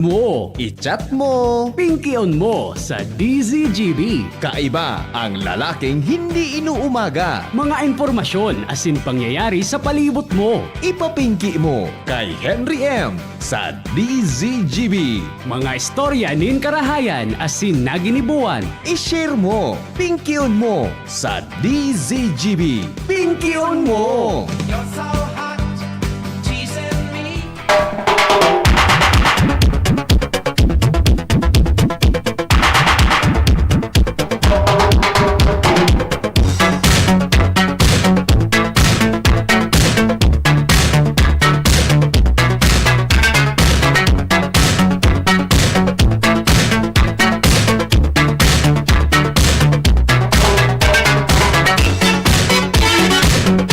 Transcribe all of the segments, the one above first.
mo, I-chat mo. pinky-on mo sa DZGB. Kaiba ang lalaking hindi inuumaga. Mga informasyon asin pangyayari sa palibot mo. Ipapinki mo kay Henry M. sa DZGB. Mga istorya nin karahayan asin naginibuan. I-share mo, pinky-on mo sa DZGB. Pinky-on mo! You're so hot, teasing me.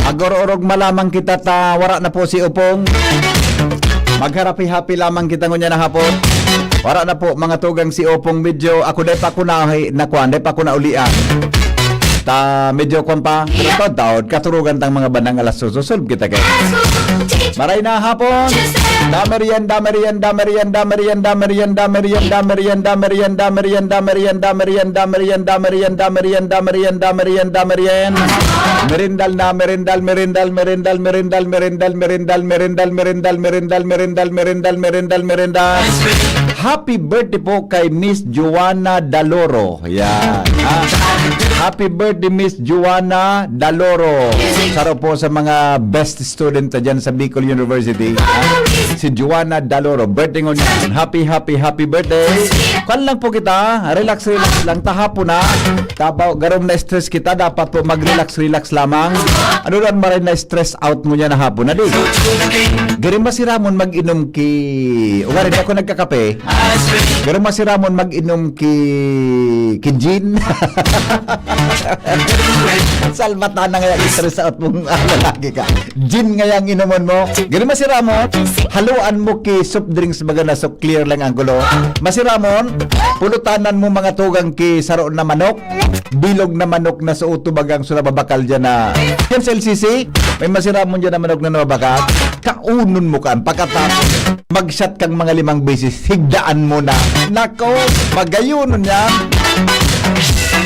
Agor-orog malamang kita ta wara na po si Upong. Magharapi-happy lamang kita ngunya na hapon. Wara na po mga tugang si Upong medyo ako dai pa ko na dai pa ko na ulian. Ta medyo kon pa pero daod katurugan tang mga bandang alas susul kita kay. Maray na hapon. Damerienda merienda merienda merienda merienda merienda merienda merienda merienda merienda merienda merienda merienda merienda merienda merienda merienda merindal na merindal merindal merindal merindal merindal merindal merindal merindal merindal merindal merindal merindal merindal. Happy birthday po kay Miss Joanna Daloro. Yan. Happy birthday Miss Joanna Daloro. Saro po sa mga best student dyan sa Bicol University. Si Joanna Daloro. Birthday ngon yan. Happy birthday. Kan lang po kita. Relax lang. Tahapon na. Tabaw, garom na stress kita. Dapat po mag-relax lamang. Ano lang maray na stress out mo niya na hapon na di. Garim ba si Ramon mag-inom ki... O garin ako nagkakape. Garim ba si Ramon mag-inom ki gin? Salmata na nga stress out mong lalaki ka. Gin nga yung inuman mo. Garim ba si Ramon? Haluan mo ki soft drinks baga na so clear lang ang gulo. Masiramon, pulutanan mo mga tugang ki saro na manok, bilog na manok na suuto bagang sulababakal dyan na yan sa LCC, may masiramon dyan na manok na nababakal, kaunon mo kan, pagkatapos mag-shot kang mga 5 beses, higdaan mo na. Nako, magayunon yan.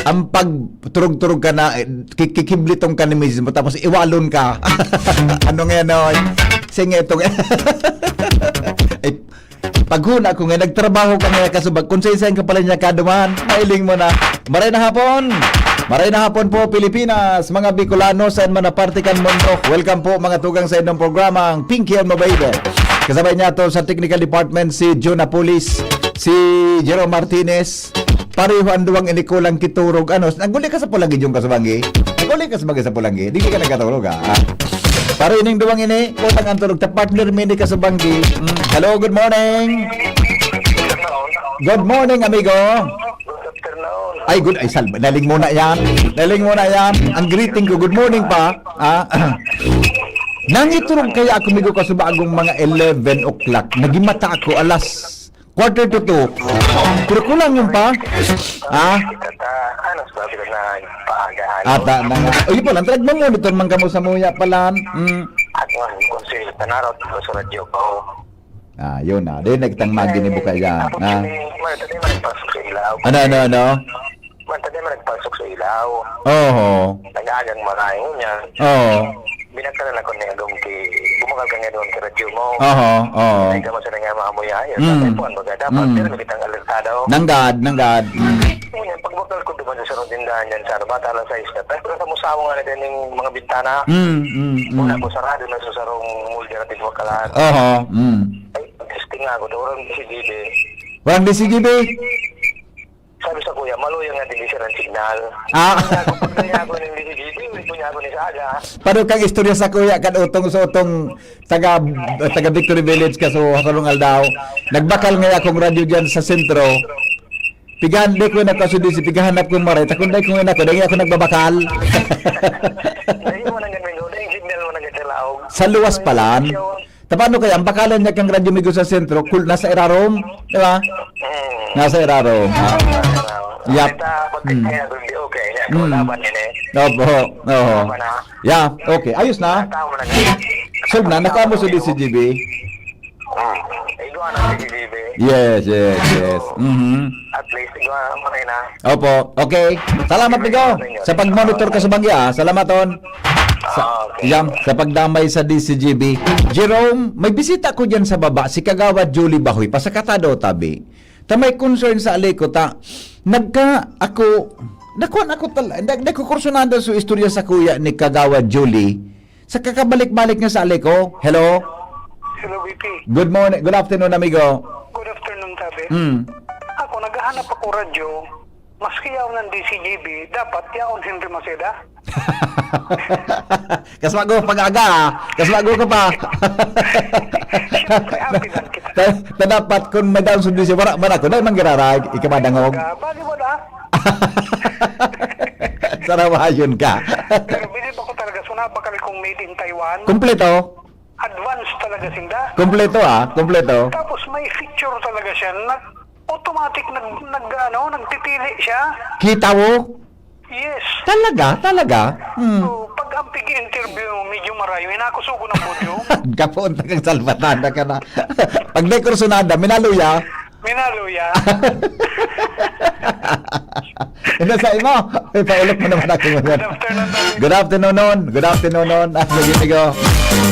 Ang pagturog-turog ka na, kikiblitong ka ni misis mo, tapos iwalon ka. Ano nga no? Sige ito. Ay, paghuna ko nga, nagtrabaho ka nga kasubag, kung sa-isayin ka pala niya kaduman, mailing mo na. Maray na hapon po Pilipinas, mga Bicolano, saan man na partikan mundo. Welcome po mga tugang sa inyong programang Pinky on Mobile. Kasabay niya to sa technical department si Jonah Pulis, si Jerome Martinez. Pareho ang duwang inikulang kiturog. Ano, naguli ka sa Pulangi yung kasubanggi? Naguli ka sa Pulangi? Di ka nagkaturog ha? Para ining duwang ini, utang ang turog. Ta partner mini kasubanggi. Hello, good morning. Good morning, amigo. Ay, good. Ay, salve. Naling muna yan. Ang greeting ko, good morning pa. Nangiturog kaya ako, amigo, kasubagong mga 11 o'clock. Nagimata ako alas 1:45. Pero kulang yung pa. Ano sabi ko na paagahan? Ata na nga. Uy, palang, trag mo nito man kamo sa muya palan. Ako ang konsil, tanarot ko sa radyo ko. Yun na. Di nagtang magini buka yan. Tadi man nagpasok sa ilaw. Ano? Tadi man nagpasok sa ilaw. Oo. Nag-aagang marahin niya. Oo. Binagkalan ako niya doon bumakal ka niya doon sa radyo mo. Oo. Ay ka mo sa nga mga amoy ayos. Telephone baga dapat. Pero nagitang alertado. Nanggad. Ngayon, pagbakal ko doon sa tindahan yan sa bata lang sa isla. Pero sa musawa nga natin yung mga bintana. Muna ko sarado na sa sarong mulya natin wakalaan. Oo. Ay, testing nga ako. Doon si Dide. Walang disigide. Sabi sa kuya, maluyang nga din siya ng signal. Pag niya ako ng Dide, ulit ko niya ako ni Saga. Paano kang istorya sa kuya kan utong sa utong taga Victory Village ka so Hakalungal daw. Nagbakal nga akong radyo diyan sa sentro. Pigahan di ko na kasudi si pigahanap kong maray. Takunday ko nga ako, dahil ako nagbabakal. Dahil mo nang ganyan, dahil signal mo nang ganyan laog. Sa luwas palan. Tapano kaya, ang bakalan niya kang radyo migo sa sentro, cool, nasa Erarom, di ba? Nasa Erarom. Yap. Kaya kung di okay, laban yan eh. Opo. Yeah, okay. Ayos na. Solve na, nakamo sa DCGB. Igawa na CCTV. Yes, yes, yes. At least, igawa mo rin na. Opo, okay. Salamat, Migo. Sa pag-monitor ka sa Bangya, salamat, on. Okay. Yan, sa pagdamay sa DCGB. Jerome, may bisita ko dyan sa baba, si Kagawad Julie Bahoy, pasakatado tabi. Ta may concern sa aliko ta. Nakuan ako nagkukursunado sa istorya sa kuya ni Kagawad Julie. Sa kakabalik-balik nga sa aliko. Hello? Hello, VP. Good morning, good afternoon, amigo. Good afternoon, Tabi. Hmm. Ako, naghahanap ako radyo. Maski yaw ng DCGB, dapat yaon Henry Maceda. Kasmago pag-aga ha. Kasmago ka pa. Siyempre, happy lang kita. Dapat kung may down sundi siya, wala ko na manggirarag, ikamadangog. Bali mo na. Sarawayon ka. Pero bilib ako talaga, sunabakal kong made in Taiwan. Kompleto? Advance talaga sinda. Kompleto kompleto. Tapos may feature talaga siya. Automatic nagtitili siya. Kita mo? Yes. Talaga? So, pag ang pig-interview mo, medyo marayo, inakusugo ng podium. Kapunta kang salvatada ka na. Pag may kursunada, minaluya. Minaluya. Ano sa imo? Paulok mo naman ako ngayon. Good afternoon, Tabi. Good afternoon noon. Sige ko.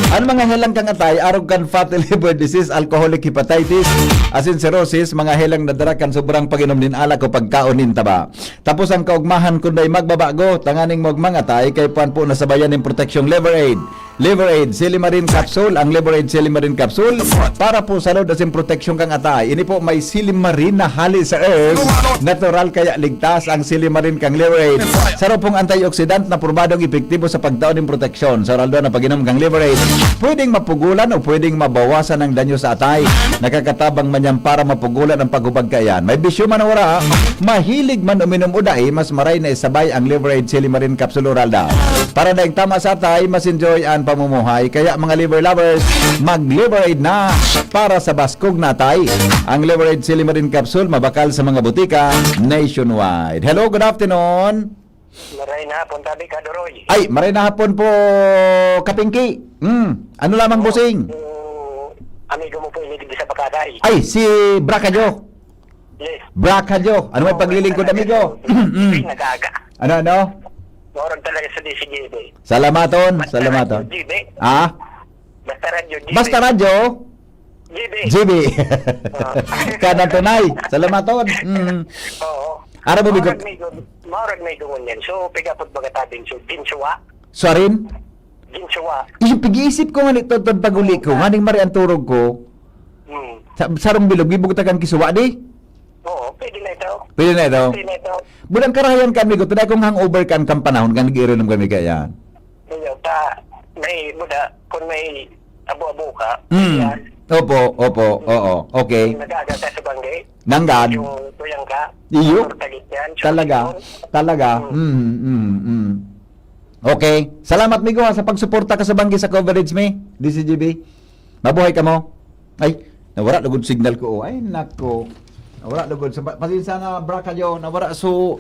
Ano mga helang kang atay? Arrogant fatty liver disease, alcoholic hepatitis, asin cirrhosis, mga helang nadarakan sobrang pag-inom din ala ko pagkaonin taba. Tapos ang kaugmahan kundi magbabago, tanganing mo mga tay kay puan po nasabayan ng protection liver aid. Liver Aid Silimarin Capsule, ang Liver Aid Silimarin Capsule para po sa load asin protection kang atay. Ini po may Silimarin na hali sa earth. Natural kaya ligtas ang Silimarin kang Liver Aid. Saro pong antioxidant na probadong epektibo sa pagdaon ng proteksyon. Sa raldo na pag-inom kang Liver Aid, pwedeng mapugulan o pwedeng mabawasan ang danyo sa atay. Nakakatabang man yan para mapugulan ang paghubag kayan. May bisyo man wala, mahilig man uminom uday, mas maray na isabay ang Liver Aid Silimarin Capsule Oral daw. Para daing tama sa atay, mas enjoy ang pamumuhay. Kaya mga liver lovers, mag-Liver Aid na para sa baskog na atay. Ang Liver Aid Silimarin Capsule mabakal sa mga butika nationwide. Hello, good afternoon. Maray na hapon, Tabi Kadoroy. Ay, maray na hapon po, Kapingki. Ano lamang busing? Amigo mo po inilig sa Bakaday. Ay, si Bracadyo. Yes. Bracadyo. Ano may paglilingkod, amigo? Nagaga. Ano? Morag talaga sa DCGB. Salamaton. GB. Ah? Basta radyo, GB. Basta radyo. GB. GB. Kanan tunay. Salamaton. Oo. Ara mo bigot. Morag may dungon yan. So, pigapot baga tabing so, ginsuwa. Sorin? Ginsuwa. Yung pag-iisip ko nga nito tod paguli ko, nganing mari ang turog ko. Sarong bilog, ibugtakan kisuwa di? Oo, pwede na ito. Pwede na ito. Pwede na ito. Budang karahayan kami ko, tunay kong hangover kan kang panahon, kan nag-iiro ng kami kaya. Ngayon, may buda, kung may abo-abo ka, yan, Opo, oo, okay. nagaga ka sa bangge, Nanggad. yung tuyang ka, Iyo. tagit yan, Talaga. Okay. Salamat Migo sa pagsuporta ka sa banggi sa coverage mi, DCGB. Mabuhay ka mo. Ay, nawara lugod signal ko. Ay, nako. Nawara lugod. Pasensya na, Bracadyo. Nawara so...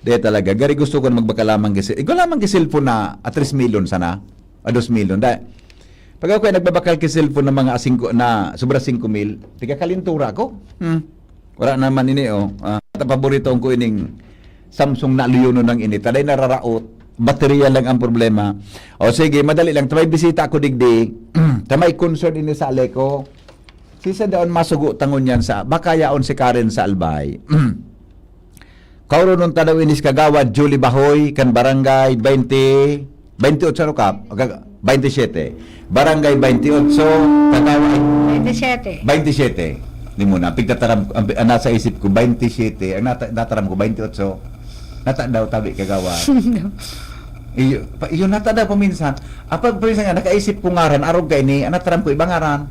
Di talaga. Gari gusto ko na magbakalamang kasi. Ikaw lamang kasi cellphone na at 3 million sana. A 2 million. Dahil, pag ako ay nagbabakal kasi cellphone ng mga 5 na sobra 5 mil, tiga kalintura ko. Wala naman ini paborito ko ining Samsung na luyono ng ini. Talay nararaot. Baterya lang ang problema. O sige, madali lang. Tamay bisita ako digdig. Tamay concern ini sa aleko. Sisa daon masugo tangon yan sa bakayaon si Karen sa Albay. Kauro nung tanaw inis Kagawad Julie Bahoy kan barangay 28 kap 27 barangay 28 Kagawad 27 ni muna pigtataram nasa isip ko 27 ang nataram ko 28 nata daw tabi Kagawad iyo nata daw paminsan apag paminsan nga nakaisip ko ngaran arog kay ni anataram ko ibang ngaran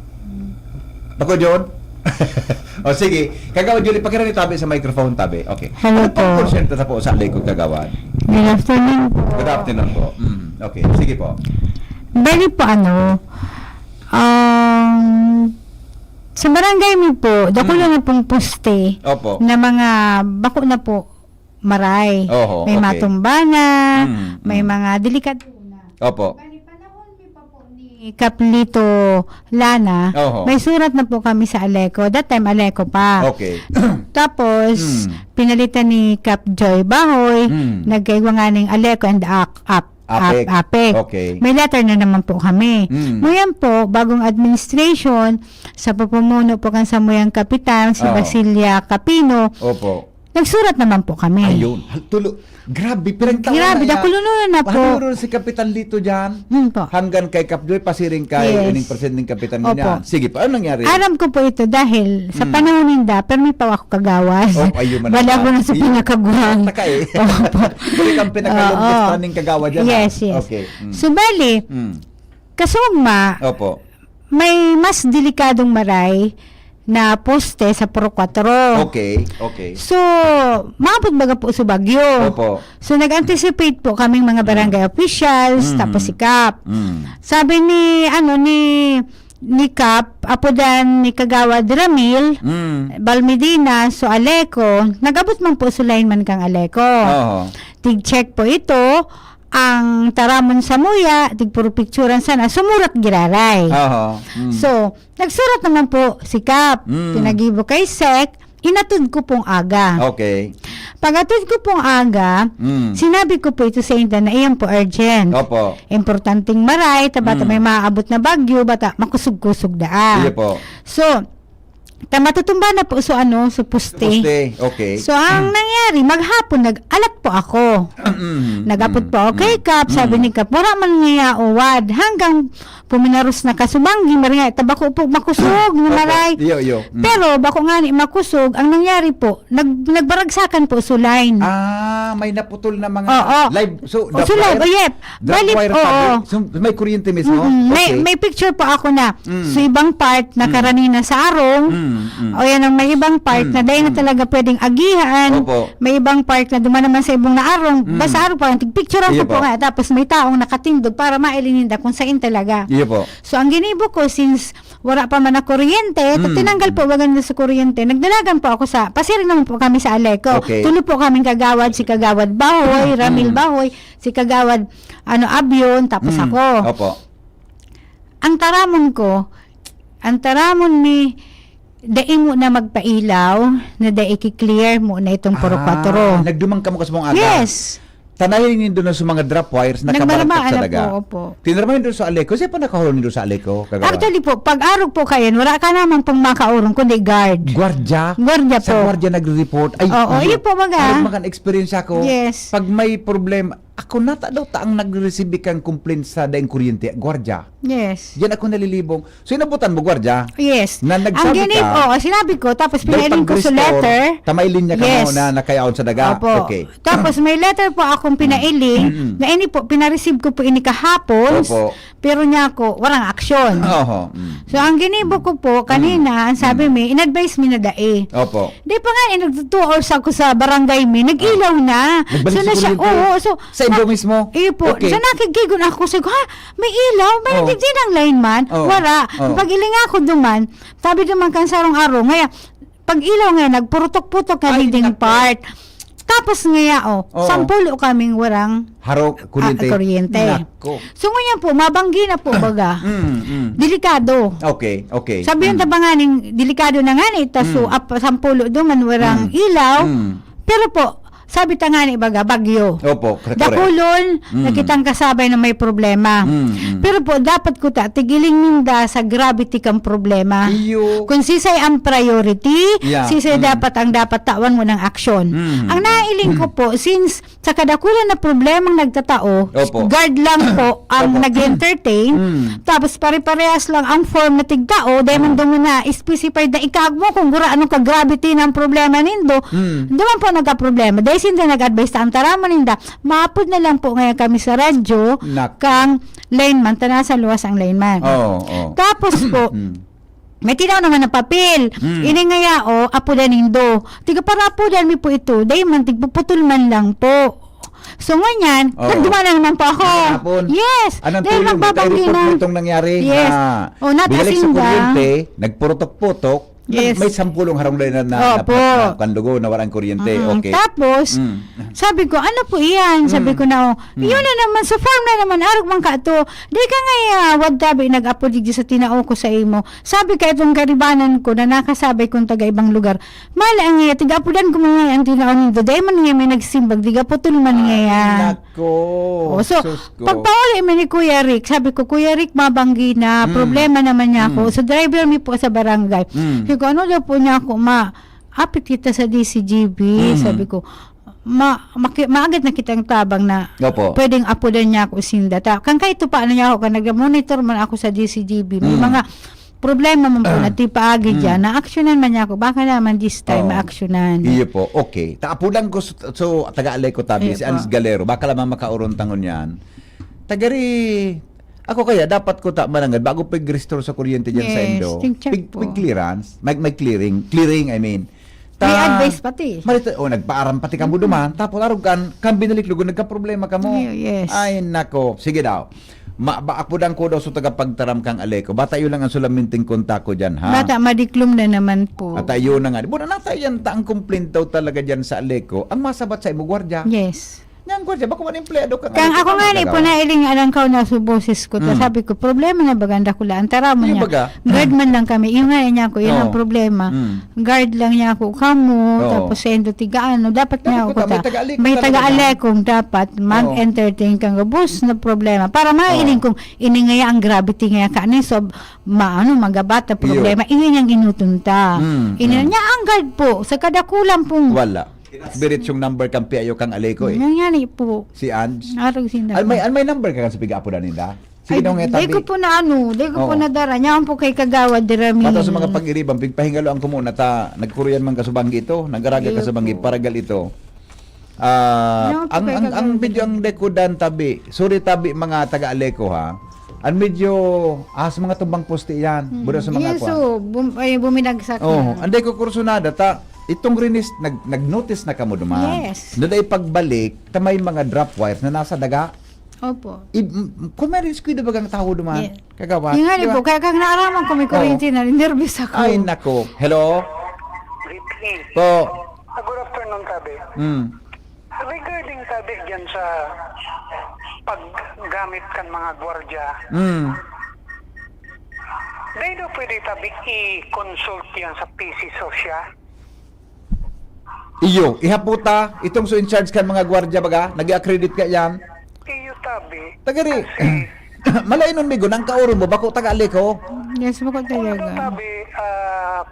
bako John. O sige, Kagawad Julie, pakiran ni tabi sa microphone tabi. Okay. Hello ano po. Ano porsyento sa po sa likod Kagawad? Good afternoon po. Good afternoon po. Okay, sige po. Bali po sa barangay mo po, dako lang na pong poste Opo. na mga bako na po maray. Oho, may okay. matumba na, may mga delikado na. Opo. Bali panahon mi pa po ni Kaplito Lana, Oho. may surat na po kami sa Aleco. That time, Aleco pa. Okay. Tapos, pinalitan ni Cap Joy Bahoy, nagkaiwa nga ng Aleco and APEC. Okay. May letter na naman po kami. Ngayon po, bagong administration, sa pupumuno po kan sa Muyang Kapitan, si Oo. Basilia Capino, Opo. nagsurat naman po kami. Ayun. Grabe, pirang taon Grabe, na yan. dakulununan na po. Pahaluron si Kapitan Lito dyan. Po. Hanggang kay Kapjoy, pasiring kay Yes. ining presiding Kapitan Opo. niya. Sige pa, ano nangyari? Alam ko po ito dahil sa panahon ninda, pero may pa ako kagawas. Oh, ayun man Wala naman. ko na sa Iyo. pinakaguhang. Taka eh. Balik ang pinaka-longest Oo. running kagawa dyan. Yes, ha? yes. Okay. So, bali, kasugma, Opo. may mas delikadong maray na poste sa Pro 4. Okay. Okay. So, maabot baga po sa Bagyo. Opo. So, nag-anticipate po kaming mga barangay officials, tapos si Cap. Sabi ni Cap, apodan ni Kagawad Ramil, Balmedina, so Aleco, nagabot man po sa lineman kang Aleco. Oo. Tig-check po ito, ang taramon sa muya, tig-puro picturean sana, sumurat giraray. Oo. So, nagsurat naman po si Cap, pinagibo kay Sec, inatod ko pong aga. Okay. Pag-atod ko pong aga, sinabi ko po ito sa Inda na iyan po urgent. Opo. Importanteng maray, bata may maaabot na bagyo, bata makusog-kusog daan. Sige po. So, matutumba na po sa poste. Poste. Okay. So, ang nangyari, maghapon, nag-alat po ako. Nag-apot po ako kay Cap, sabi ni Cap, wala man nga uwad. Hanggang puminaros na kasumanggi, maringay, tabako po makusog na maray. Yo. Pero, bako nga ni makusog, ang nangyari po, nagbaragsakan po sa line. May naputol na mga Oo. live. So, So, live, yep. Balik, oo. So, may kuryente mismo? May picture po ako na sa ibang part na karanina sa arong. O yan ang may ibang part na dahil na talaga pwedeng agihan. Opo. May ibang part na duman naman sa ibang na arong. Basta arong po, tig-picturean Iya ko po po. nga. Tapos may taong nakatindog para mailininda kung saan talaga. Iyo po. So, ang ginibo ko, since wala pa man na kuryente, tinanggal po wagan na sa kuryente, nagdalagan po ako pasirin naman po kami sa Aleco. Okay. Tulo po kaming kagawad, si Kagawad Bahoy, Ramil Bahoy, si Kagawad Abion, tapos ako. Opo. Ang taramon ni dai mo na magpailaw, na dai i-clear mo na itong Puro 4. Nagdumang ka mo kasi mong aga. Yes. Tanayin niyo doon sa mga drop wires na kamarapot Nagmarama, sa daga. opo. Tinaramahin doon sa Aleco. Siya pa nakahulong doon sa Aleco? Kagawa? Actually po, pag arog po kayo, wala ka naman pong makaurong, kundi guard. Gwardya? Gwardya Sa po. gwardya nagre-report. Ay, Oo, yun po baga. Ano mga experience ako? Yes. Pag may problema, ako nata daw taang nag-receive kang complaint sa daing kuryente, gwardya. Yes. Yan ako nalilibong. So, inabutan mo, gwardya? Yes. Na nagsabi ka, sinabi ko, tapos dahil pinailin ko sa pag-restore, letter. tamailin niya ka Yes. mo na nakayaon sa daga. Opo. Okay. Tapos may letter po akong pinailing, na ini po, pinareceive ko po ini kahapon, Opo. pero niya ako, walang aksyon. Oho. So, ang ginibo ko po, kanina, ang sabi mi, in-advise mi na dae. Opo. Di pa nga, nag 2 hours ako sa barangay mi, nag-ilaw na. Nagbalik So, sa na siya, kuryente? oo, so, Sa inyo mismo? Iyo po. Okay. So, nakikigon ako. Sabi ko, ha, may ilaw? May Oh. nagdigdi ng lineman? Oh. Wala. Oh. Pag iling ako duman, sabi duman kan sarong araw. Ngaya, pag ilaw nga, nagpurutok-putok nga Ay, ding nako. part. Tapos ngaya, Oo. 10 kaming warang Harok, kuryente. kuryente. Nako. So, ngayon po, mabanggi na po baga. Delikado. Okay, okay. Sabi yung tabanganing, delikado na nga ni, so, 10 duman warang ilaw. Pero po, sabi tangani baga, bagyo. Opo, correct. Dakulon, nakitang kasabay na may problema. Pero po, dapat ko tigiling ninda sa gravity kang problema. Iyo. Kung sisay ang priority, Yeah. sisay dapat ang dapat tawan mo ng aksyon. Ang nailing ko po, since sa kadakulan na problemang nagtatao, Opo. guard lang po ang Opo. nag-entertain, tapos pare-parehas lang ang form na tigtao, dahil man doon na specified na ikag mo kung gura anong ka-gravity ng problema nindo, doon po nagka-problema. Dahil sinda nag-advise ta ang taraman ninda, maapod na lang po ngayon kami sa radyo, Nak. kang lineman, tanasa luwas ang lineman. Oo. Tapos po, may tinaw naman na papel. Ini ngaya apudan nindo. Tiga para apudan mi po ito. Dahil man, tigpuputol man lang po. So ngayon, Oo. nagdumana naman po ako. Hapon. Yes. Anong Dahil tulong? magbabanggi Report na. mo itong nangyari Yes. na Natasinda. binalik sa kuryente, nagpurotok-putok, Yes. may 10 harong na Opo. kandugo na walang kuryente. Okay. Tapos, Sabi ko, ano po iyan? Sabi ko na, yun na naman, sa farm na naman, arog man ka to. Di ka nga, wag tabi, nag-apulig sa tinao ko sa imo. Sabi ka itong karibanan ko na nakasabay kong taga ibang lugar. Mali ang iya, tiga-apudan ko mga ang tinao nito. Dahil man nga may nagsimbag, tiga-putol man nga yan. Nako. So, Sus ko. pagpauli mo ni Kuya Rick, sabi ko, Kuya Rick, mabanggi na, problema naman niya ako. So, driver mi po sa barangay. Sabi ko, ano daw po niya ako, apit kita sa DCGB. Sabi ko, maagad na kitang tabang na Opo. pwedeng apudan niya ako sinda. Kang kahit pa ano niya ako, kan nag-monitor man ako sa DCGB. May mga problema man po na tipaagi dyan, na-actionan man niya ako. Baka naman this time ma-actionan. Iyo po. Okay. Taapulan ko so taga-alay ko tabi Iyo si po. Anis Galero. Baka lamang makauron tangon yan. Tagari ako kaya dapat ko ta manangad bago pag-restore sa kuryente diyan sa Yes, Indo. check po. Pig clearance, may clearing I mean. May advice pati. Marito, nagpaaram pati kamo duman, tapos arog kan binalik lugo nagka-problema kamo. Yes. Ay nako, sige daw. Maakpudan ko daw sa tagapagtaram kang aleko. Bata yun lang ang sulaminting kontak ko diyan ha. Bata, madiklom na naman po. At ayun na nga. Buna na tayo yan, ang complaint daw talaga dyan sa Aleko. Ang masabat sa imo gwardiya. Yes. Yan gwardiya, baka man empleyado ka. Kang ako nga ni po na iling alang ka na sa boses ko. Sabi ko, problema na baganda ko lang. Tara mo Yung niya. baga. Guard man lang kami. Yung nga niya ako, yun Oo. ang problema. Mm. Guard lang niya ako, kamo, Oo. tapos sendo tigaano. Dapat niya ako May taga-alikong may talaga. taga-alekong dapat mag-entertain kang bus na problema. Para mailing kung iningaya ang gravity nga ka. So, magabata problema. Iyon yung inutunta. Iyon niya ang guard po. Sa kadakulang pong. Wala. Spirit yung number kang piayo kang Aleko eh. Nangyari po. Si Ange. Arog sinda. May number ka sa piga-apo na ninda? Sige daw nga Di ko tabi. po na di ko po Oo. na dara. Nyaman po kay Kagawad Dirami. Pato sa mga pag-iribang, pigpahingalo ang kumuna ta, nagkuruyan man ka sa banggi ito, nagaraga ka sa banggi, paragal ito. Ano po Ang kay ang Kagawad? medyo ang dekodan tabi. Sorry tabi mga taga-Aleko ha. Ang medyo sa mga tumbang poste yan. Buda sa mga Yes, so, buminagsak Oh, na. anday ko kursunada ta itong rinis nag-notice na kamo duman. Yes. Daday pagbalik ta may mga drop wires na nasa daga. Opo. Kung may risk da bagang tawo duman. Yeah. Kagawa. Yung nga Di ba? po, kaya kang naaraman ko may kuryente na, nervous ako. Ay nako. Hello. Ripley. Po. Good afternoon, Tabi. Regarding Tabi dyan sa paggamit kan mga gwardya, dahil daw pwede Tabi i-consult yan sa PC Sosya. Iyo, ihaputa itong so in charge kan mga gwardiya baga, nag-accredit ka yan. Iyo Tabi. Tagari. Kasi, Malainon migo nang kauro mo bako taga-Aleko. Yes, mo ko although talaga. Tabi,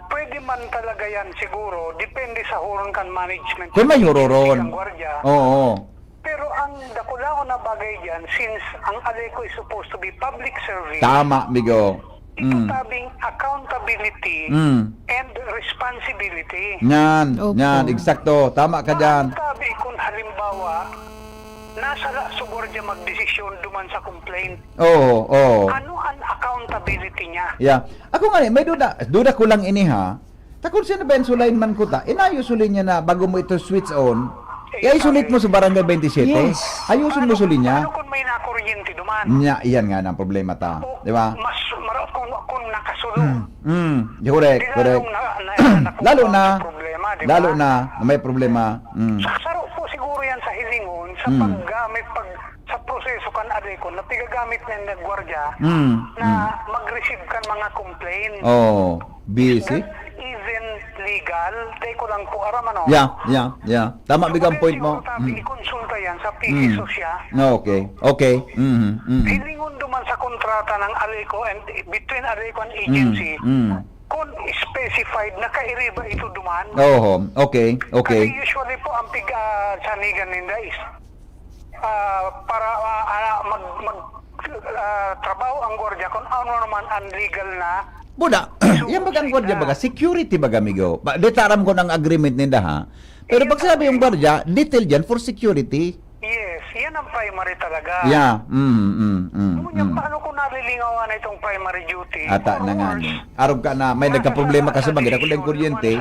pwede man talaga yan siguro, depende sa hurong kan management. Kung may huroron. ng gwardya. Oo. Pero ang dakulao na bagay dyan, since ang Aleko is supposed to be public service, Tama migo. ito tabing accountability and responsibility. Yan, Opo. yan, eksakto. Tama ka dyan. Paano tabi kung halimbawa, nasa sa gwardya magdesisyon duman sa complaint, Oo, oo. ano ang accountability niya? Yeah. Ako nga may duda ko lang ini ha. Takon siya na ba yung sulain man ko ta? Inayusulin niya na bago mo ito switch on. I-isolate mo sa barangay 27. Yes. Ayusin mo sulin niya. Ano kung may nakuryente duman? Nya, iyan nga ang problema ta. O, Di ba? Mas kung nakasulong. Correct, Di correct. Lalo na, problema, di ba? lalo na may problema. Saro po siguro yan sa hilingon sa paggamit sa proseso kan Aleko na pigagamit ng gwardya na mag-receive kan mga complaint. Oh, busy. That even legal, tay ko lang po aram ano. Yeah. Tama bigang point mo. I-consulta yan sa PC Sosya. Okay. Hilingon duman sa kontrata ng Aleko and between Aleko and agency. Kung specified na kairiba ito duman. Oh, okay. Kasi usually po ang sanigan ninda is para trabaho ang gwardya kung ano naman unlegal na. Buda, yan bagang gwardiya baga, security baga migo. Detaram ko ng agreement ninda ha. Pero pag sabi yung gwardiya, detail dyan for security. Yes, yan ang primary talaga. Yeah. Paano kung nalilingawan na itong primary duty? Ata For na nga. worse, Arog ka na, may nagka-problema ka sa bagay. Dako lang kuryente.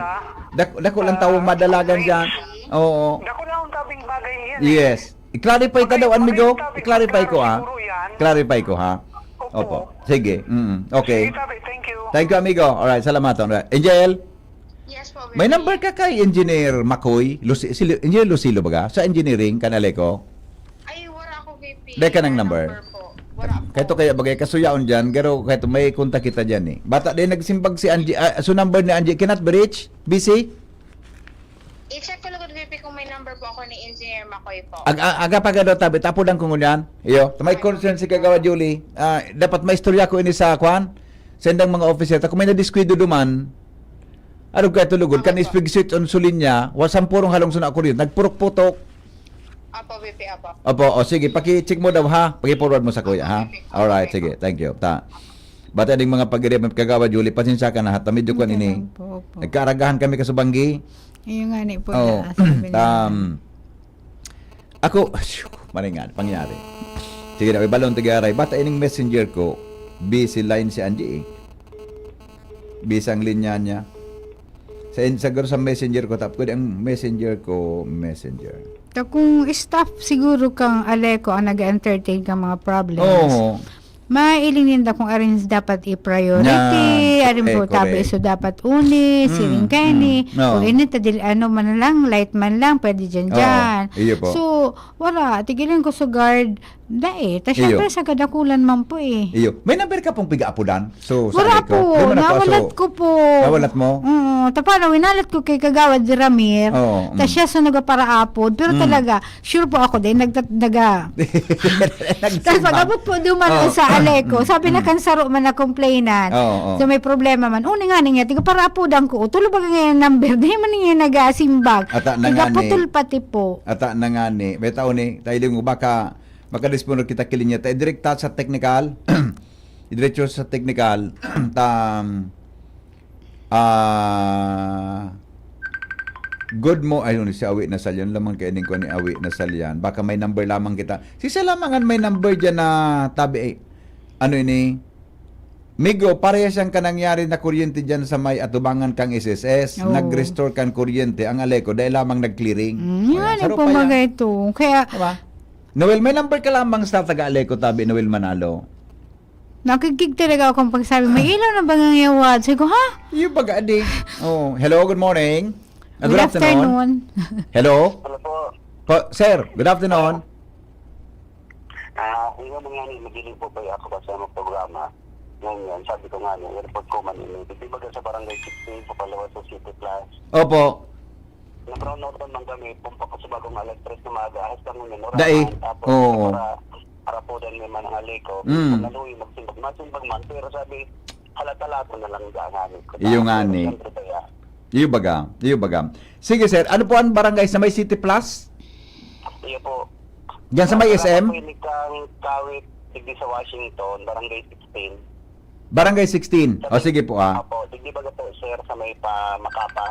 Dako lang tao madalagan dyan. Oo. dako na ang tabing bagay yan. Yes. I-clarify ka daw, amigo. I-clarify ko ha. Clarify ko ha. Opo. Sige. Okay. Sige, Tabi, thank you. Thank you, amigo. Alright, salamat. Alright. Angel? Yes po, May number ka kay Engineer Makoy? Engineer Lucilo ba ka? Sa engineering, kanaleko? Ay, wala ako, VP. Dahil ka ng number? po. Wala po. Kahit kaya bagay kasuyaon dyan, pero kahit may kontak kita dyan eh. Bata din nagsimbag si Angie, so number ni Angie, cannot be reached? Busy? I-check ko lang, VP, kung may number po ako ni Engineer Makoy po. Aga pa gado tabi, tapo lang kung ngunyan. Iyo, may concern si Kagawa Julie. Dapat may istorya ko ini sa kwan. Sendang mga officer, kung may na-disquido duman, ano kaya tulugod, kan ispig switch on sulinya, wasang purong halong suna ako rin, nagpurok-putok. Apo, VP, apo. Opo, sige, paki-check mo daw ha. Paki-forward mo sa kuya ha. Alright, sige, thank you. Bata ding mga pag-irip ng Kagawa Julie, pasensya ka na ha. Tamid yung kwan ini. Opo. Nagkaragahan kami kasubanggi. Yung nga ni po Oh, na sabi nila. ako, maringan, pangyari. Sige na, balon tigaray. Bata ining messenger ko, busy line si Angie eh. Busy ang linya niya. Siguro sa messenger ko, tapos ang messenger ko, messenger. So, kung staff siguro kang Aleco ang nag-entertain kang mga problems, Oo. mailinin na kung arrange dapat i-priority, Yan. arin po Correct. tabi iso dapat uni, siling kani, No. o init, ano man lang, light man lang, pwede dyan. Iyo po. So, wala, tigilin ko sa guard, ta syempre sa kadakulan man po eh. Iyo. May number ka pong piga-apudan? So, Wala sabi ko. po, Di mo na nawalat so, ko po. Nawalat mo? Tapos winalat ko kay Kagawad Ramir, Oo, ta siya sa nagaparaapod, pero talaga, sure po ako din, Tapos Nagsimbang. pag-abot po duman sa Aleco, sabi na kansaro man na complainant. Oo. So may problema man. Uni nga niya, tiga para apudan ko. Tulo ba ngayon number? Di man niya nagasimbag. Ata na Tiga nga ni. putol pati po. Ata na nga ni. May tao ni. Tayo mo baka makadisponder kita kilinya. Tayo direkta sa technical. Diretso sa technical. Good mo. Ayun, si Awi na salyan. Lamang kainin ko ni Awi na salyan. Baka may number lamang kita. Sisa lamangan may number dyan na tabi. Ano ini? Migo, parehas ang kanangyari na kuryente dyan sa may atubangan kang SSS. Oo. Nag-restore kang kuryente. Ang Aleco, dahil lamang nag-clearing. Yan Sarap po pa yan. mga ito. Kaya, Diba? Noel, may number ka lamang sa taga-Aleco tabi, Noel Manalo. nakikig talaga ako pag sabi, may ilaw na ba ng yawad? Sabi ko, ha? Yung baga-adi. Oh, hello, good morning. Good afternoon. Hello? Ano po? Sir, good afternoon. Yung nga mga magiling po ba ako kasi ang programa. Ngayon, sabi ko nga, i-report ko man ini. Di ba sa barangay 16, papalawa sa City Plus. Opo. Na-brown out man kami, pumpa ko sa bagong alas 3 na maaga. Ahas kami yun. Dai. Tapos, Oo. para po dahil may manang Aleco. Mm. Naluwi, magsimbag. Masimbag man. Pero sabi, halata-lato na lang daanan ko. Iyo nga ni. Iyo baga. Sige sir, ano po ang barangay sa may City Plus? Iyo po. Diyan sa may SM? Kang Kawit, digdi sa Washington, barangay 16. Barangay 16. O sige po Apo, digdi baga po, sir, sa may Makapa.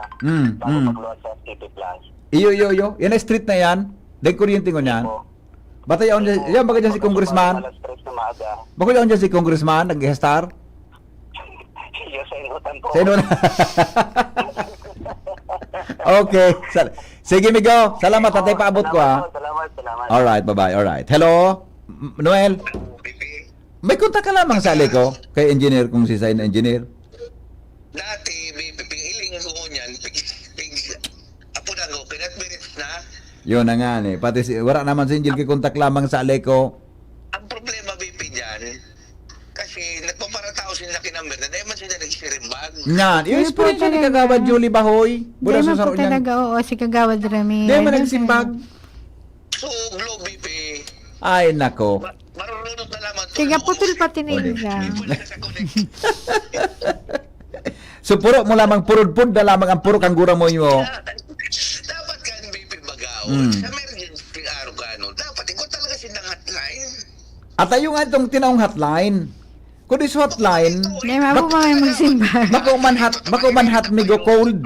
Bago magluwag sa City Plus. Iyo. Yan ang street na yan. Dahil kuryente ko niyan. Po. Bata yan baga dyan si Congressman. Alas 3 na maaga. Bako yan dyan si Congressman, nag-gestar. Iyo sa inutan po. Sa inyo na. Okay. Sige, Migo. Salamat. Tatay paabot ko Salamat. Alright, bye-bye. Alright. Hello? Noel? May kontak ka lamang sa Aleco kay engineer kung si Sign Engineer. Dati, may pingiling ko niyan, apo na ko, kinatbirit na. Yun na nga ni. Pati wala naman si Angel kay kontak lamang sa Aleco. Ang problema, BP, dyan, kasi nagpaparatao sila kinamber na dahil man sila nagsirimbag. Yan. Yung Ayun po experience ni talaga. Kagawad Julie Bahoy. Mula Di sa man po saro niyan. talaga, oo, si Kagawad Ramir. Di man nagsimbag. So, Globe, BP, Ay, nako. marunod na lamang. Tiga putol pati na Uli. isa. Hindi na sa connect. So, puro mo lamang, purod-purod na lamang ang puro kanggura mo yun. Dapat ka BP Bagao, sa emergency araw ka, no? Dapat, ikaw talaga silang hotline. At ayun nga itong tinaong hotline. Kung is hotline, Di mabo mga magsimbag. bako manhat migo cold.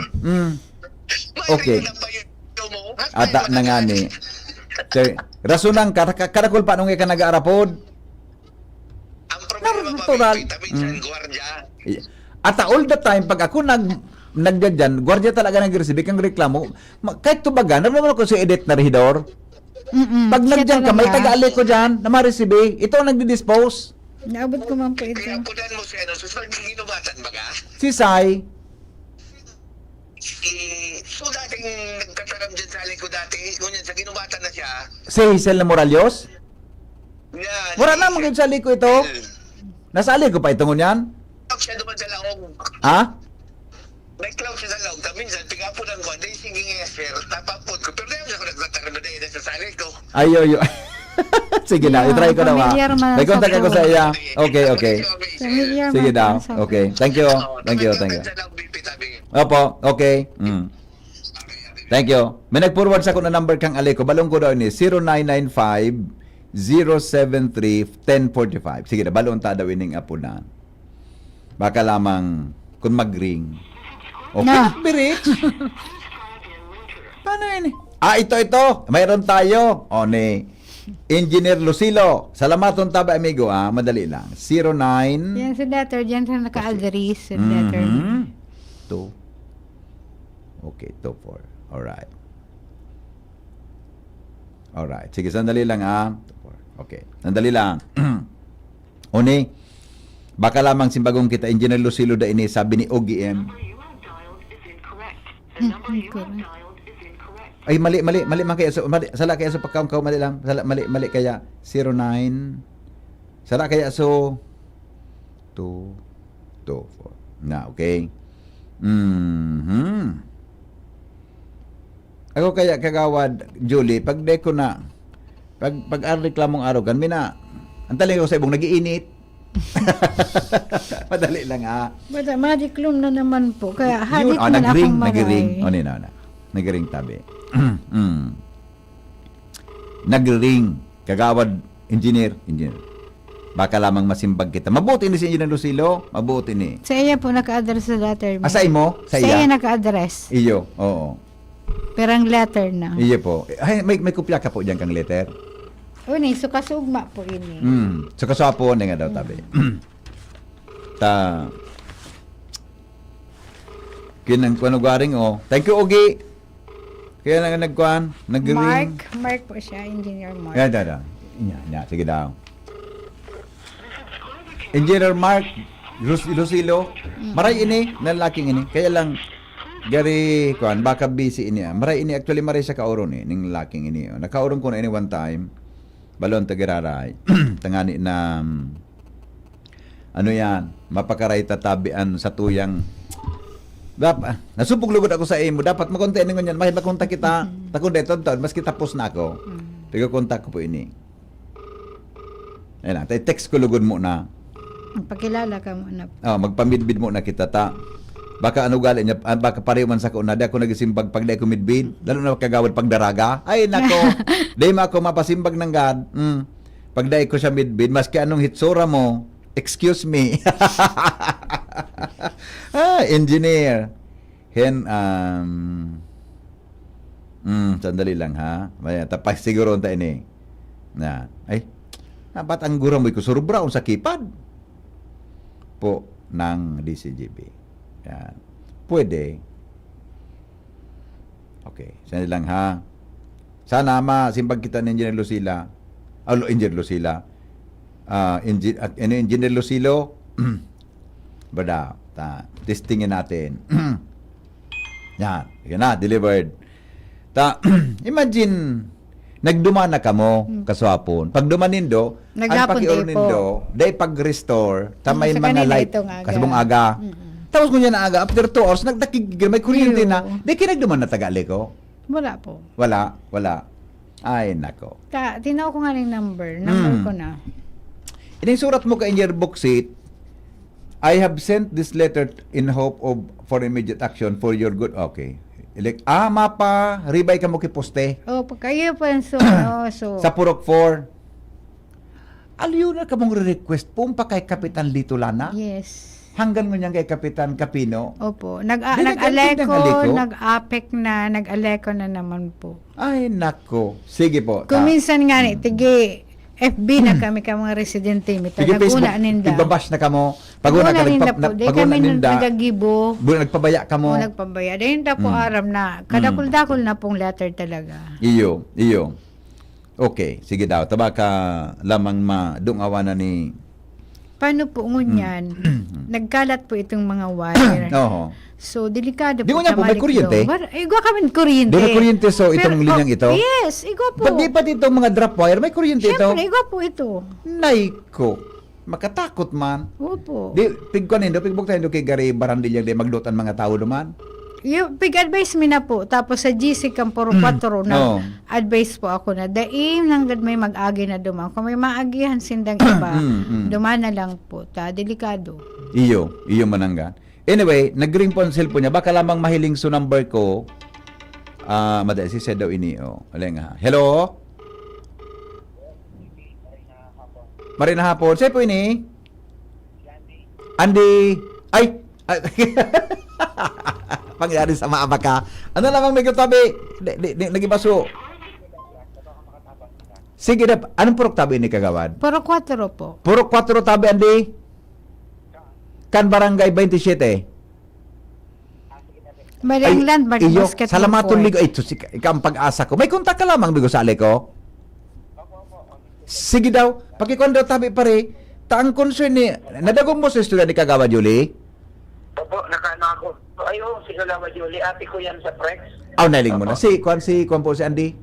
Okay. Mayroon na ba yun mo? Ata na nga ni. So, rasunang karakol pa nung ka nag-aarapod. Ang problema Natural. pa, BP, tabi sa gwardiya. Ata all the time, pag ako nagdadyan, gwardiya talaga nag-receive kang reklamo. Kahit tubaga, naman ako si edit na rehidor. Pag Siya nagdyan ka, may talaga. taga-alik ko dyan na ma-receive. Ito ang nagdi-dispose. Naabot ko man po ito. Kaya punan mo si ano, susunod ng ginubatan ba ka? Si Sai. So dating nagkataram dyan sa ko dati, ngunyan sa ginubatan na siya. Si Hazel na Moralios? Yan. Wala na maging sa liko ito. Nasa liko pa ito ngunyan? Siya duman sa laong. Ha? May cloud siya sa laong. Minsan, pigapunan ko, dahil sige nga, sir, tapapod ko. Pero dahil ako nagkataram na dahil sa sali ko. Ayo. Sige na, Yeah, i-try ko na familiar man May contact sa ako sa iya. Okay. Familiar Sige man daw. sa- Okay. Thank you. Opo, okay. Thank you. May nag-forward sa ko na number kang Aleko. Balong ko daw ni 0995-073-1045. Sige na, balong ta daw ining apo na. Baka lamang kung mag-ring. Okay, Na. Birich. Paano yun? Ito. Mayroon tayo. O, ni Engineer Lucilo. Salamaton taba, amigo. Madali lang. 09... Yan sa letter, yan sa naka-Alderis sa letter. Mhm. 2. Okay, 2, 4. Alright. Sige, sandali lang 2, 4. Okay, sandali lang. Uni, baka lamang simbagong kita, Engineer Lucilo da ini, sabi ni OGM. Ay, mali man kaya. Sala kaya sa pagkaw mali lang. Mali kaya. 09. Sala kaya so 2, 4. Na, okay. Ako kaya kagawad, Julie, pag deko na, pag reklamong araw kan, mina, ang taling ko sa ibong nagiinit. Madali lang Bata, madiklom na naman po. Kaya Yun, hadik man akong nag-ring. maray. O, nina. Nag-ring tabi. Nag-ring. Kagawad, engineer. Baka lamang masimbag kita. Mabuti ni si Engineer Lucilo. Mabuti ni. Sa iya po naka-address sa letter. Sa imo? Sa Sa iya iya? naka-address. Iyo. Oo. Pero ang letter na. Iyo po. Ay, may kopya ka po dyan kang letter. Uni, sukasugma po ini. So kaswapo na nga daw tabi. Kinang kuwaring Thank you, Ogi. Kaya nga nagkuhan. Nag-ring. Mark po siya, Engineer Mark. Da. Sige daw. Engineer Mark Lucilo. Maray ini, nalaking ini. Kaya lang, gari, baka busy ini. Maray ini, actually maray sa kauron ning laking ini. Nakauron ko na ini one time. Balon tagiraray. Tangani na, mapakaray tatabian sa tuyang. Nasupog lugod ako sa imo. Dapat makonta ini ngunyan. Makipakonta kita. Takon dito, maski tapos na ako. Tiga-kontak ko po ini. Ayan lang. Text ko lugod mo na. Pagkilala ka muna. Magpamidbid mo na kita ta. Baka gali niya, baka pareho man sa ko na, di ako nagisimbag pag di ako midbid. Lalo na kagawad pagdaraga. Ay, nako. Di ma ako mapasimbag ng God. Pag di ko siya midbid, maski anong hitsura mo, excuse me. Engineer. Sandali lang tapos siguro ta ini. Ba't ang gura mo ko surubra sa kipad? Po ng DCGB. Yan. Pwede. Okay. Sandali lang Sana masimbag kita ni Engineer Lucila. Engineer Lucila. Engineer Lucilo. Bada. Testingin natin. Yan. Yan na. Delivered. Imagine, nagdumana ka mo, kaswapon. Pag dumanindo, ang Naghapon pakiulo day po. nindo, day pag-restore, tamay Sa mga kanila light, itong aga. kasabong aga. Tapos kung yan na aga, after 2 hours, may kuryente na, di kinagduman na tagali ko. Wala po. Wala. Ay, nako. Tinaw ko nga ng number ko na. Ining surat mo ka in your book sheet, I have sent this letter in hope of for immediate action for your good. Okay. Mapa, ribay ka mo kiposte. Pag kayo po yung Sa Purok 4. Aliyo na ka mong request pumpa kay Kapitan Lito Lana? Yes. Hanggang ngunyan kay Kapitan Capino? Opo. Di Nag-aleko, nag-aleko? nag-apek na, nag-aleko na naman po. Ay, nako. Sige po. Kung minsan nga tigi FB na kami ka mga residente. Mito, Sige, Facebook, nag-una ninda. ibabash na ka mo. Paguna ka, ninda po. Di paguna kami ninda. nagagibo. Nagpabaya ka mo. Nagpabaya. Dahil po aram na. Kadakul-dakul na pong letter talaga. Iyo. Okay, sige daw. Taba ka lamang madungawa na ni Paano po ngunyan? Nagkalat po itong mga wire. Oo. So, delikado Di mo niya po, may kuryente? Igwa kami kuryente. Di may kuryente, so itong linyang ito? Yes, igwa po. Ba't di pa dito mga drop wire? May kuryente ito? Siyempre, igwa po ito. Naiko. Makatakot man. Opo. Di, pigkuan nindo, pigbuk tayo kay Gary Barandilla di maglutan mga tao duman. Yung pig-advise mi na po. Tapos sa GC Camporo 4 na Oo. advice po ako na daim lang gad may mag-agi na duman. Kung may maagihan sindang iba, duman na lang po. Delikado. Iyo mananggan. Anyway, nag-ring po ang cellphone niya. Baka lamang mahiling so number ko. Madali, si Sed daw ini. Alay nga. Hello? Marina hapon. Sa'yo po ini? Andy. Ay! Pangyari sa maama ka. Ano lamang may katabi? Nagibaso. Sige na. Anong purok tabi ni Kagawad? Pero 4 po. Purok 4 tabi, Andy? Kan Barangay 27. Maring landmark iyo, basketball Salamaton court. Ligo. Ay, ito, ikaw ang pag-asa ko. May kontak ka lamang, Bigo, sa ko. Sige daw. Pakikon daw tabi pare. Taang concern ni, nadagong mo sa estudyante ni Kagawad, Julie? Opo, nakaano ako. Ayo, si Kalawa Julie, ate ko yan sa Prex. Nailing mo na. Si Kwan po si Andy.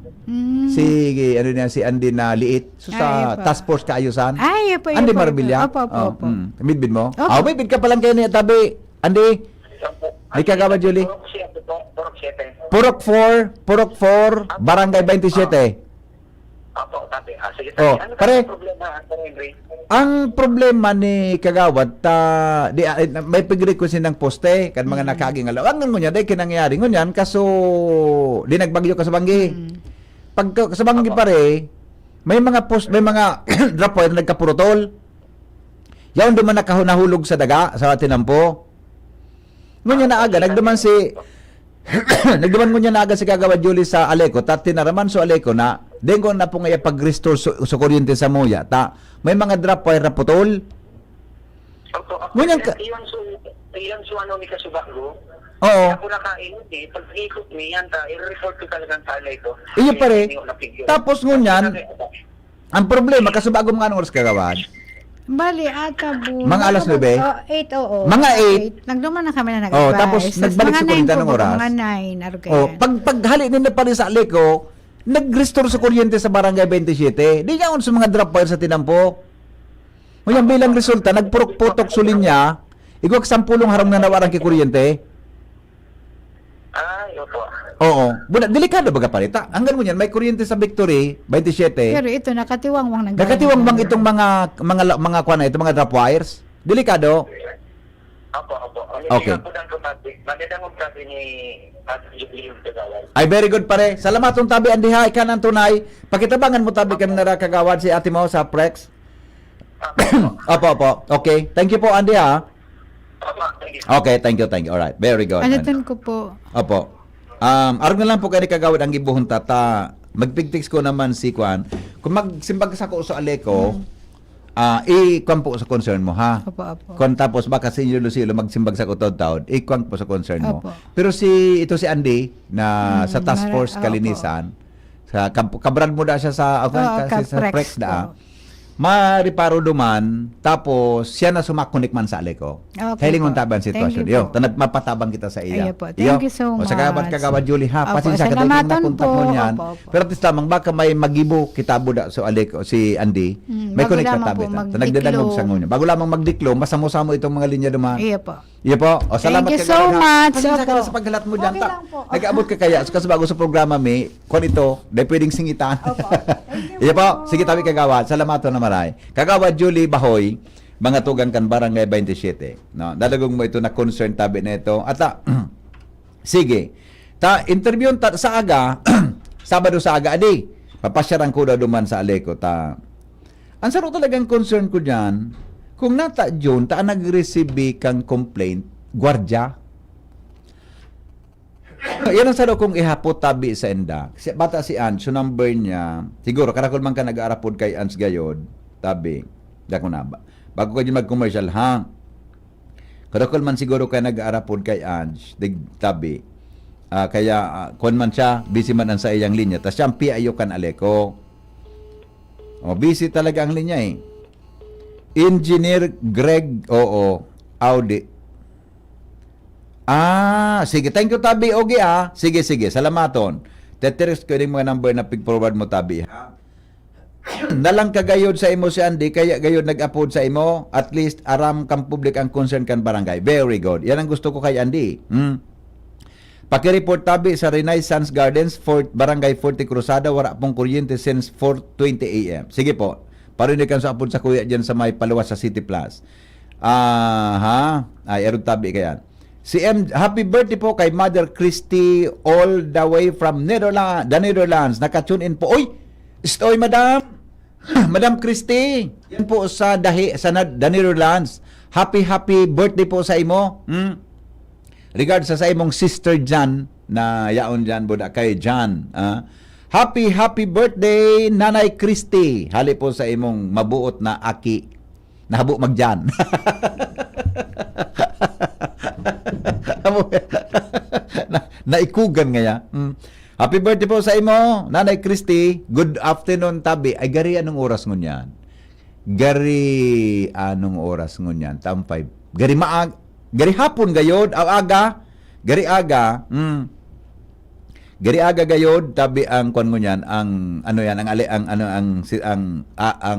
Si Andy na liit. So sa Ay, task force kaayusan. Ay, opo, Andy opo, Marbilla. opo, opo. Midbid mo? Opo. Midbid ka pa lang kayo niya tabi. Andy. May Kagawad, Julie. Purok 7 po, Purok 7. Purok 4, Barangay 27. Opo, tabi. Sige, Oh, tabi. Ano pare. ka problema, Henry? Ang problema ni Kagawad, may pag-request ng poste, kan mga nakaging alaw. Ang ngunya, dahil kinangyari ngunyan, kaso di nagbagyo ka sa banggi. Pag sa banggi pare, may mga may mga drop wire na nagkapurotol. Yaon duman nakahulog sa daga, sa tinampo. Ngunya na aga, nagduman ngunya na aga si Kagawad Julie sa Aleco, tinaraman so Aleco na, dengo na po ngayon pag-restore sa kuryente sa moya, may mga drop wire na putol. Opo, Ngunyan ka- iyan so ano ni Kasubago. Oo. Ako nakain, pag ikot mo yan, i-report ko talagang tala ito. Iyo pare. Tapos ngunyan, ang problema, kaso bago mga anong oras Kagawad? Bali, ata po. Mga alas 9? 8, oo. Mga 8? Nagduman na kami na nag-advise. Tapos nagbalik si Kurinta ng oras. Mga 9, Paghali nila pa rin sa Aleco, nag-restore sa kuryente sa Barangay 27. Di niya sa mga drop wire sa tinampo. Ngayon bilang resulta, nagpurok-putok sa linya, igwag 10 harong na nawarang kay kuryente. Ay, opo. Oo. Delikado baga pa rin. Hanggang mo yan, may kuryente sa Victory, 27. Pero ito, nakatiwangwang Nakatiwang bang itong mga kuwan na, itong mga drop wires? Delikado. Opo. Okay. Magandang tabi ni Ate Julie yung Kagawad. Ay, very good pare. Salamat tong tabi, Andy ha. Ika ng tunay. Pakitabangan mo tabi ka na Kagawad si ate mo sa Prex. Opo. Okay. Thank you po, Andy ha. Opo, thank you. Okay, thank you. Alright. Very good. Alaton ko po. Opo. Arog na lang po kayo ni Kagawad ang gibuhon tata. Magpigtix ko naman si Kwan. Kung magsimbag sa ko sa Aleco, i-kwan po sa concern mo, ha? Opo. Kung tapos baka si Lucilo magsimbag sa kutod-taod, i-kwan po sa concern mo. Opo. Pero ito si Andy, na sa Task Force opo. Kalinisan, sa kabrad mo da siya sa, kasi sa Prex Prex da. po. Mariparo duman, tapos siya na sumakunik man sa Aleco. Okay Hiling po. mong tabang sitwasyon. Thank you Yo, po. mapatabang kita sa iya. Ayo po. Thank you so O sa Kagawad Julie, ha? Opo, Pasensya ka, dahil salamatan nakontak po. mo niyan. Opo. Pero at least lamang, baka may magibo kitabo da sa Aleco, si Andy. May bago kunik lamang katabi. po magdiklo. Nagdadangog sa ngunya. Bago lamang magdiklo, masamo-samo itong mga linya duman. Iyo po. Iyo po. O, salamat Thank you Kagawad, so ha. much. Pasensya ka Opo. na sa paghalat mo dyan. Okay lang po. Nag-aabot ka kaya. So, kasi bago sa programa, may kung ito, dahil pwedeng singitan. Opo. Thank you Iyo po. Sige, tabi Kagawad. Salamat na maray. Kagawad Julie Bahoy, mga tugang kan Barangay 27. No, dadagong mo ito na concern tabi na ito. At sige. Interview sa aga, Sabado sa aga adi. Papasyaran ko daw duman sa Aleco ang saro talagang concern ko diyan, kung nata June nag-receive kang complaint, gwardya. Yan ang saro kong ihapot tabi sa enda. Bata si Ans, so number niya, siguro karakol man ka nag-aarapod kay Ans gayod, tabi. Dako na ba? Bago ka dyan mag-commercial, ha? Karakol man siguro ka nag-aarapod kay Ans, tabi. Kaya, kung man siya, busy man ang sa iyang linya. Tapos siya ang PIO kan Aleco. Busy talaga ang linya eh. Engineer Greg, oo, Audi. Sige, thank you Tabi, okay Sige, salamaton. Teteres ko yung mga number na pig-forward mo Tabi, ha? Nalang kagayod sa imo si Andy, kaya gayod nag-upload sa imo, at least aram kang public ang concern kan barangay. Very good. Yan ang gusto ko kay Andy. Pakireport Tabi sa Renaissance Gardens, Barangay Forte Cruzada, wala pong kuryente since 4:20 a.m. Sige po. Parinig kan sa upload sa kuya dyan sa may paluwas sa City Plus. Erod Tabi kayan. Happy birthday po kay Mother Christy all the way from the Netherlands. Naka-tune in po. Oy, madam. Madam Christy. Yan po sa the Netherlands. Happy birthday po sa imo. Regards sa imong sister Jan na yaon Jan buda kay Jan. Happy birthday Nanay Christy. Hali po sa imong mabuot na aki. Nahabo magjan. Naikugan nga. Happy birthday po sa imo, Nanay Christy. Good afternoon, Tabi. Ay, gari anong oras ngunyan? Gari anong oras ngunyan? Tam 5. Gari hapon gayod, aga. Gari aga. Gari aga gayod, Tabi ang kwan ngunyan, ang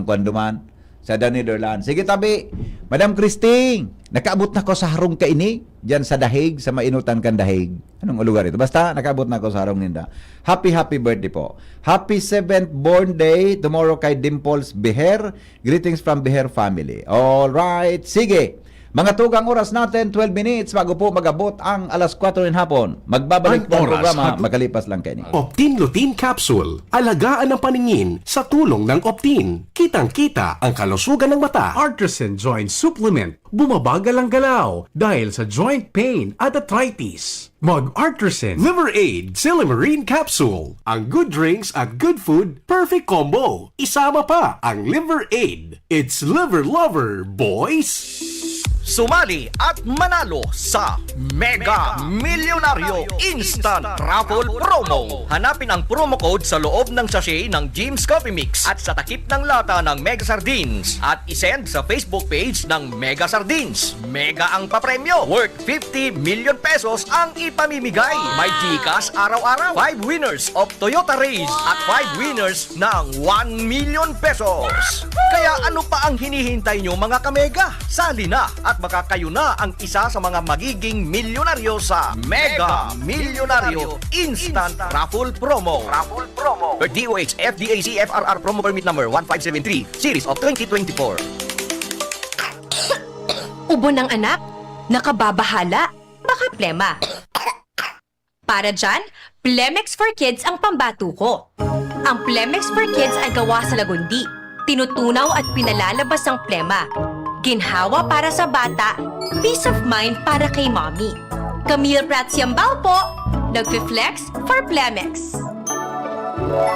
kwan duman sa The Netherlands. Sige, Tabi. Madam Christy, nakaabot na ko sa harong kaini diyan sa Dahig, sa mainutan kan Dahig. Anong lugar ito? Basta nakaabot na ko sa harong ninda. Happy birthday po. Happy 7th born day tomorrow kay Dimples Beher. Greetings from Beher family. All right. Sige. Mga tugang oras natin, 12 minutes bago po magabot ang alas 4 ng hapon. Magbabalik po ang programa, makalipas lang kayo. Optin Lutein Capsule. Alagaan ang paningin sa tulong ng Optin. Kitang-kita ang kalusugan ng mata. Artisan Joint Supplement. Bumabagal ang galaw dahil sa joint pain at arthritis. Mag-Artisan Liver Aid Silimarine Capsule. Ang good drinks at good food, perfect combo. Isama pa ang Liver Aid. It's liver lover, boys! Sumali at manalo sa Mega Milyonaryo Instant Raffle Promo. Hanapin ang promo code sa loob ng sachet ng Jim's Coffee Mix at sa takip ng lata ng Mega Sardines at isend sa Facebook page ng Mega Sardines. Mega ang papremyo. Worth 50 million pesos ang ipamimigay. May Gcash araw-araw. 5 winners of Toyota Race at 5 winners ng 1 million pesos. Kaya ano pa ang hinihintay nyo mga kamega? Sali na at baka kayo na ang isa sa mga magiging milyonaryo sa Mega Milyonaryo Instant Raffle Promo. Per DOH FDAC FRR Promo Permit Number 1573 Series of 2024. Ubo ng anak? Nakababahala? Baka plema. Para dyan, Plemex for Kids ang pambato ko. Ang Plemex for Kids ay gawa sa lagundi. Tinutunaw at pinalalabas ang plema. Ginhawa para sa bata, peace of mind para kay mommy. Camille Prats Yambao po, nagfi-flex for Plemex.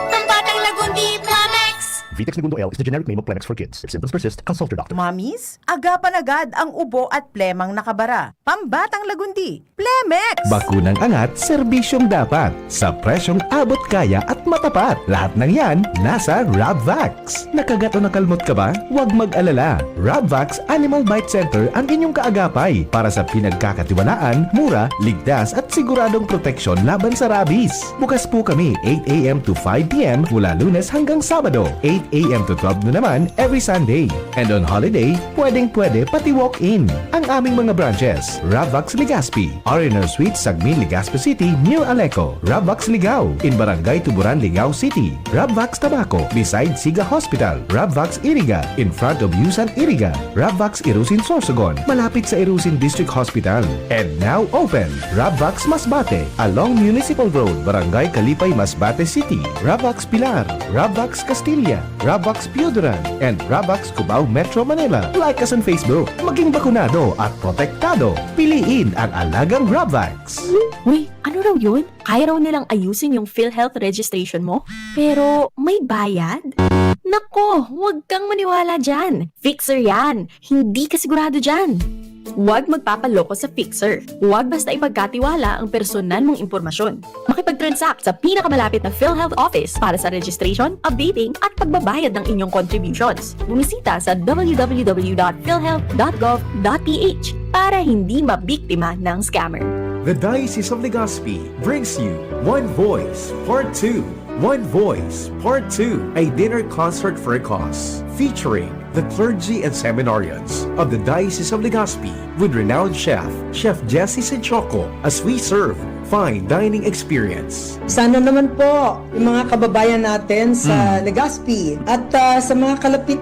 Pambatang lagundi, Plemex! Vitex Segundo L is the generic name of Plemex for kids. If symptoms persist, consult your doctor. Mommies, agapan agad ang ubo at plemang nakabara. Pambatang lagundi, Plemex! Bakunang angat, serbisyong dapat. Sa presyong abot kaya at matapat. Lahat ng yan, nasa Rabvax. Nakagat o nakalmot ka ba? Huwag mag-alala. Rabvax Animal Bite Center ang inyong kaagapay para sa pinagkakatiwalaan, mura, ligtas at siguradong proteksyon laban sa rabies. Bukas po kami 8 a.m. to 5 p.m. mula Lunes hanggang Sabado, 8 a.m. to 12 na naman every Sunday. And on holiday, pwedeng-pwede pati walk-in. Ang aming mga branches, Rabvax Legazpi, R&R Suite, Sagmin, Legazpi City, near Aleco. Rabvax Ligao, in Barangay Tuburan, Ligao City. Rabvax Tabaco, beside Siga Hospital. Rabvax Iriga, in front of Yusan Iriga. Rabvax Irusin Sorsogon, malapit sa Irusin District Hospital. And now open, Rabvax Masbate, along Municipal Road, Barangay Kalipay, Masbate City. Rabvax Pilar, Rabvax Castilla, Rabvax Piuduran, and Rabvax Cubao Metro Manila. Like us on Facebook. Maging bakunado at protektado. Piliin ang alagang Rabvax. Uy, ano raw yun? Kaya raw nilang ayusin yung PhilHealth registration mo? Pero may bayad? Nako, huwag kang maniwala dyan. Fixer yan. Hindi ka sigurado dyan. Huwag magpapaloko sa fixer. Huwag basta ipagkatiwala ang personal mong impormasyon. Makipag-transact sa pinakamalapit na PhilHealth office para sa registration, updating at pagbabayad ng inyong contributions. Bumisita sa www.philhealth.gov.ph para hindi mabiktima ng scammer. The Diocese of Legazpi brings you One Voice Part 2. One Voice Part 2, a dinner concert for a cause, featuring the clergy and seminarians of the Diocese of Legazpi with renowned chef, Chef Jesse Senchoco, as we serve fine dining experience. Sana naman po yung mga kababayan natin sa Legazpi at sa mga kalapit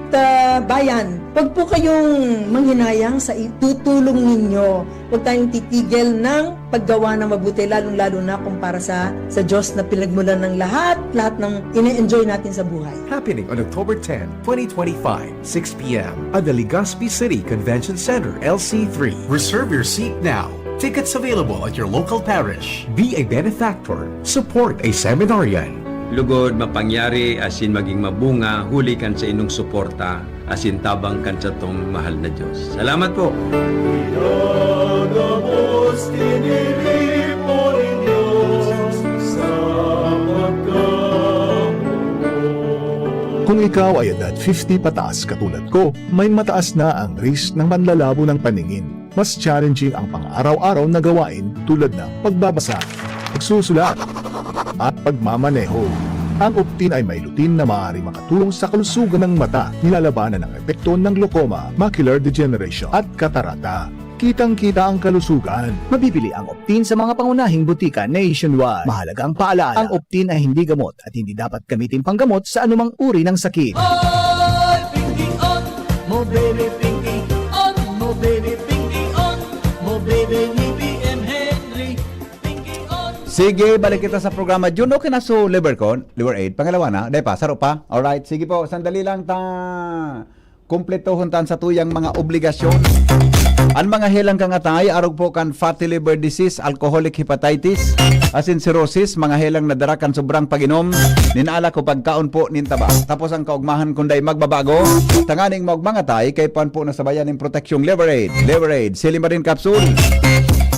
bayan, wag po kayong manghinayang sa itutulong ninyo. Huwag tayong titigil ng paggawa ng mabuti, lalong-lalo na kumpara sa Diyos na pinagmulan ng lahat ng ine-enjoy natin sa buhay. Happening on October 10, 2025, 6 p.m. at the Legazpi City Convention Center, LC3. Reserve your seat now. Tickets available at your local parish. Be a benefactor. Support a seminarian. Lugod mapangyari asin maging mabunga, huli kan sa inong suporta, asin tabang kan sa tong mahal na Diyos. Salamat po! Kung ikaw ay edad 50 pataas katulad ko, may mataas na ang risk ng panlalabo ng paningin. Mas challenging ang pang-araw-araw na gawain tulad ng pagbabasa, pagsusulat, at pagmamaneho. Ang Optin ay may lutin na maaari makatulong sa kalusugan ng mata, nilalabanan ang epekto ng glaucoma, macular degeneration at katarata. Kitang-kita ang kalusugan. Mabibili ang Optin sa mga pangunahing butika nationwide. Mahalaga ang paalala, ang Optin ay hindi gamot at hindi dapat gamitin panggamot sa anumang uri ng sakit. Oy, Pinky on, mo baby Pinky on, mo baby Pinky on, mo baby Libby and Henry, Pinky on. Sige, balik kita sa programa. Jun, okay na so liver aid. Pangalawa na, dahil pa, saro pa. Alright, sige po, sandali lang kumpletohon tan sa tuyang mga obligasyon. Ang mga helang kangatay, arog po kan fatty liver disease, alcoholic hepatitis, asin cirrhosis, mga helang nadara kan sobrang pag-inom, ninala ko pagkaon po nintaba. Tapos ang kaugmahan kunday magbabago, tanganing magmangatay, kay pan po nasabayan ng proteksyong liver aid. Liver aid, Silimarin Capsule.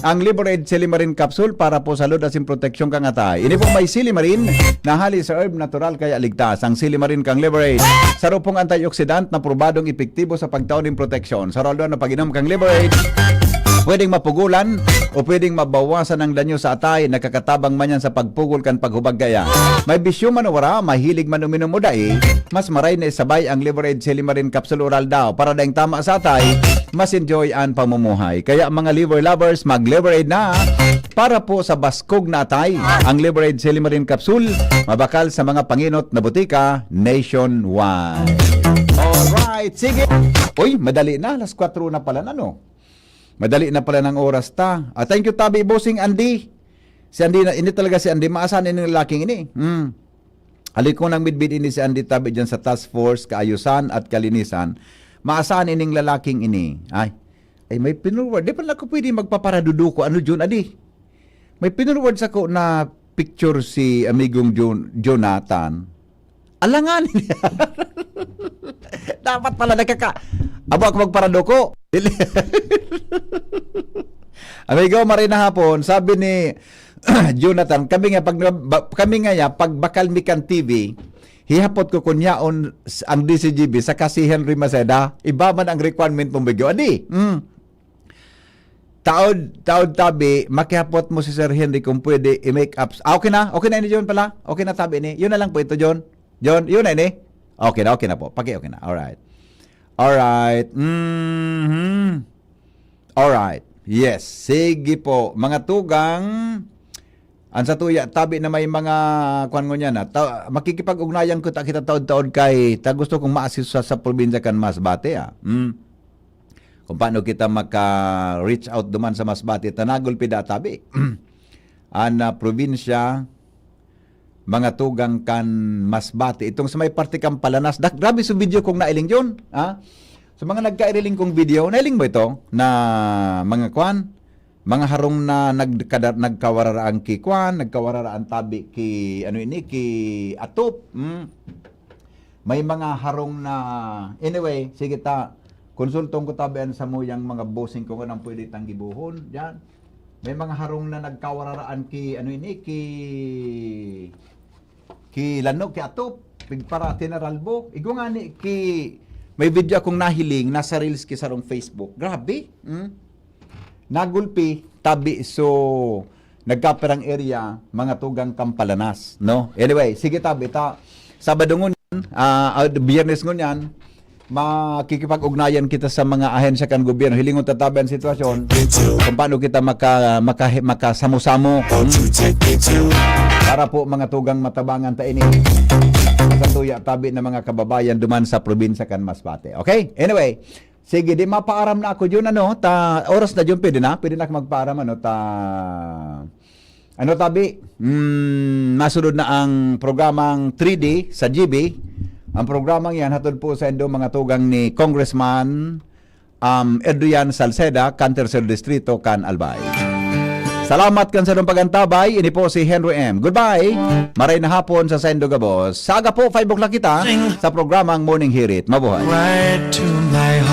Ang Liver Aid Silimarin Capsule para po sa lod asin proteksyong kangatay. Ini po may Silimarin na hali sa herb natural kaya ligtas. Ang Silimarin kang Liver Aid. Saro pong antioxidant na probadong epektibo sa pagtaon ng proteksyon. Sa rolo na pag-inom kang Liver Aid, pwedeng mapugulan o pwedeng mabawasan ang danyo sa atay, nakakatabang man yan sa pagpugol kan paghubag gaya. May bisyo man wara, mahilig man uminom mo dai, mas maray na isabay ang Liver Aid Silimarin Capsule Oral daw para daing tama sa atay, mas enjoy ang pamumuhay. Kaya mga liver lovers, mag-Liver Aid na para po sa baskog na atay. Ang Liver Aid Silimarin Capsule, mabakal sa mga panginot na butika nationwide. Alright, sige. Uy, madali na, alas 4 na pala na, no? Madali na pala ng oras ta. Thank you, Tabi Bossing Andy. Si Andy, ini talaga si Andy. Maasahan ini ng lalaking ini. Halik ko nang midbid ini si Andy Tabi dyan sa Task Force, Kaayusan at Kalinisan. Maasahan ining lalaking ini. Ay may pinurward. Di pa lang ako pwede magpaparadudo ko. Ano Jun, Adi? May pinurward sa ko na picture si amigong Jonathan. Alangan niya. Dapat pala abo ako magparado ko. Amigo, marina hapon, sabi ni Jonathan, kami nga pag bakal mikan TV, hihapot ko kunyaon ang DCGB sa kasi Henry Maceda, iba man ang requirement mong bigyo. Adi, taod tabi, makihapot mo si Sir Henry kung pwede i-make up. Okay na ini John pala. Okay na tabi ni. Yun na lang po ito, John, yun na ini. Okay na po. Okay na. Alright. Alright. Yes. Sige po. Mga tugang, ang sa tuya, tabi na may mga kuwan ngo niya na. Makikipag-ugnayan ko kita taod-taod kay gusto kong maasisa sa probinsya kan Masbate. Kung paano kita maka-reach out duman sa Masbate, tanagol pida tabi. Probinsya, mga tugang kan Masbate. Itong sa may parte kang Palanas. Grabe sa video kong nailing yun. So mga nagkairiling kong video, nailing mo ito na mga kwan, mga harong na nagkawararaan ki kwan, nagkawararaan tabi ki Atop. May mga harong na, anyway, sige ta, konsultong ko tabian sa mo yung mga bossing ko nang pwede tang gibuhon. Yan. May mga harong na nagkawararaan ki ano ini ki Lano ki Atop pigpara tinaralbo. Igo nga ni ki may video akong nahiling nasa reels ki sarong Facebook. Grabe. Nagulpi tabi so nagkaperang area mga tugang Kampalanas, no? Anyway, sige tabi ta Sabado ngun Biyernes ngun yan makikipag-ugnayan kita sa mga ahensya kan gobyerno hilingon tatabi ang sitwasyon kung paano kita makasamo-samo para po mga tugang matabangan ta ini sa tuya tabi na mga kababayan duman sa probinsya kan Masbate. Okay? Anyway, sige, di mapaaram na ako yun, ano, oras na yun, pwede na ako magpaaram, ano, tabi, nasunod na ang programang 3D sa GB. Ang programang yan, hatod po sa endo mga tugang ni Congressman Adrian Salceda, kan Tercer Distrito, kan Albay. Salamat kan sa nung pagantabay. Ini po si Henry M. Goodbye. Maray na hapon sa Sendo Gabos. Saga po, 5 o'clock kita sa programang Morning Hirit. Mabuhay. Right to my heart.